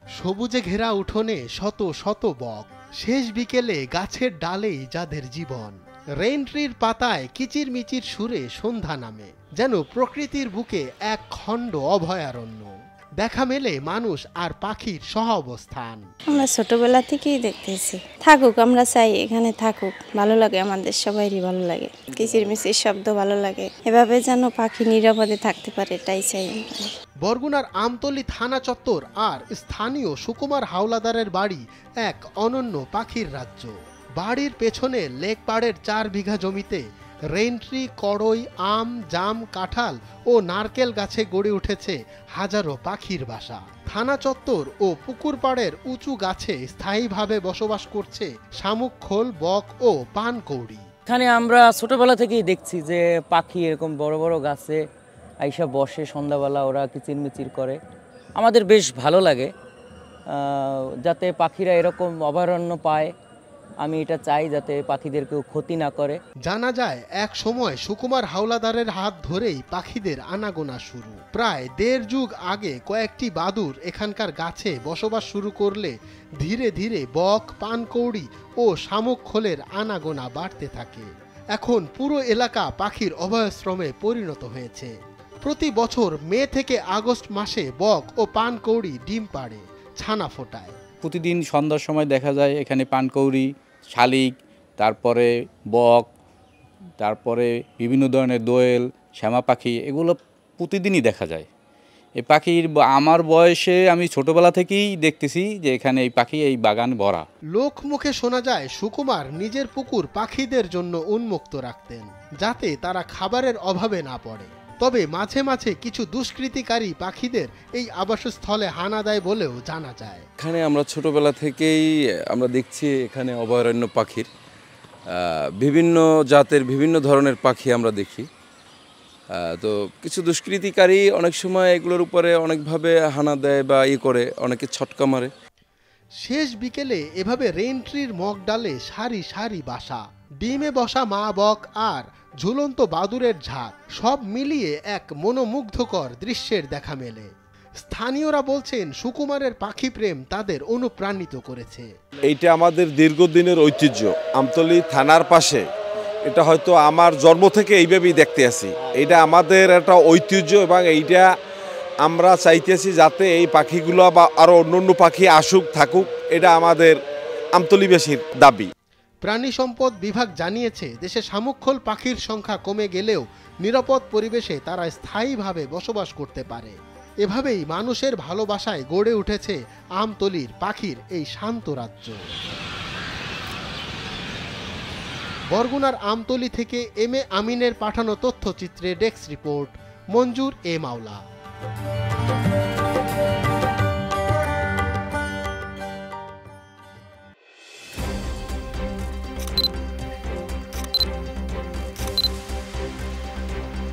সবুজে ঘেরা উঠোনে শত শত বক, শেষ বিকেলে গাছের ডালেই যাদের জীবন। রেইন ট্রির পাতায় কিচিরমিচির সুরে সন্ধ্যা নামে, যেন প্রকৃতির বুকে এক খণ্ড অভয়ারণ্য। দেখা মেলে মানুষ আর পাখির সহ অবস্থান। আমরা ছোটবেলা থেকেই দেখতেছি, থাকুক, আমরা চাই এখানে থাকুক, ভালো লাগে, আমাদের সবাইরই ভালো লাগে, কিচিরমিচির শব্দ ভালো লাগে, এভাবে যেন পাখি নিরাপদে থাকতে পারে, এটাই চাই। বরগুনার আমতলী থানা চত্বর আর স্থানীয় সুকুমার হাওলাদারের বাড়ি এক অনন্য পাখির রাজ্য। বাড়ির পেছনে লেকপাড়ের 4 বিঘা জমিতে রেইনট্রি, কড়ই, আম, জাম, কাঁঠাল ও নারকেল গাছে গড়ে উঠেছে হাজারো পাখির বাসা। থানা চত্বর ও পুকুর পাড়ের উঁচু গাছে স্থায়ীভাবে বসবাস করছে শামুক খোল, বক ও পানকৌড়ি। এখানে আমরা ছোটবেলা থেকেই দেখছি যে পাখি এরকম বড় বড় গাছে আইসা বসে, সন্ধ্যাবেলা ওরা কিচিরমিচির করে। আমাদের বেশ ভালো লাগে যাতে পাখিরা এরকম অভয়ারণ্য পায়। আমি এটা চাই যাতে পাখিদের কেউ ক্ষতি না করে। জানা যায় এক সময় সুকুমার হাওলাদারের হাত ধরেই পাখিদের আনাগোনা শুরু। প্রায় 1.5 যুগ আগে কয়েকটি বাদুড় এখানকার গাছে বসবাস শুরু করলে ধীরে ধীরে বক, পানকৌড়ি ও শামুক খোলের আনাগোনা বাড়তে থাকে। এখন পুরো এলাকা পাখির অভয়াশ্রমে পরিণত হয়েছে। প্রতি বছর মে থেকে আগস্ট মাসে বক ও পানকৌড়ি ডিম পাড়ে, ছানা ফোটায়। প্রতিদিন সন্ধ্যার সময় দেখা যায় এখানে পানকৌড়ি, শালিক, তারপরে বক, তারপরে বিভিন্ন ধরনের দোয়েল, শ্যামা পাখি, এগুলো প্রতিদিনই দেখা যায়। এই পাখির আমার বয়সে আমি ছোটবেলা থেকেই দেখতেছি যে এখানে এই পাখি, এই বাগান ভরা। লোক মুখে শোনা যায় সুকুমার নিজের পুকুর পাখিদের জন্য উন্মুক্ত রাখতেন, যাতে তারা খাবারের অভাবে না পড়ে। তবে মাঝে মাঝে কিছু দুষ্কৃতিকারী পাখিদের এই আবাসস্থলে হানা দেয় বলেও জানা যায়। এখানে আমরা ছোটবেলা থেকেই আমরা দেখছি এখানে অভয়ারণ্য পাখির বিভিন্ন জাতের বিভিন্ন ধরনের পাখি আমরা দেখি। তো কিছু দুষ্কৃতিকারী অনেক সময় এগুলোর উপরে অনেকভাবে হানা দেয় বা করে, অনেকে ছটকা মারে। শেষ বিকেলে এভাবে রেইনট্রির মগ ডালে সারি সারি বাসা, ডিমে বসা মা বক আর ঝুলন্ত বাদুরের ঝাঁক, সব মিলিয়ে এক মনোমুগ্ধকর দৃশ্যের দেখা মেলে। স্থানীয়রা বলছেন সুকুমারের পাখি প্রেম তাদের অনুপ্রাণিত করেছে। এইটা আমাদের দীর্ঘদিনের ঐতিহ্য। আমতলী থানার পাশে, এটা হয়তো আমার জন্ম থেকে এইভাবেই দেখতে আসি। এটা আমাদের একটা ঐতিহ্য এবং এইটা আমরা চাইতেছি যাতে এই পাখিগুলো বা আরও অন্য পাখি আসুক, থাকুক, এটা আমাদের আমতলীবাসীর দাবি। প্রাণী সম্পদ বিভাগ জানিয়েছে দেশে শামুকখোল পাখির সংখ্যা কমে গেলেও নিরাপদ পরিবেশে তারা স্থায়ীভাবে বসবাস করতে পারে। এভাবেই মানুষের ভালোবাসায় গড়ে উঠেছে আমতলীর পাখির এই শান্ত রাজ্য। বরগুনার আমতলী থেকে এম এ আমিনের পাঠানো তথ্যচিত্রে ডেস্ক রিপোর্ট, মঞ্জুর এ মাওলা।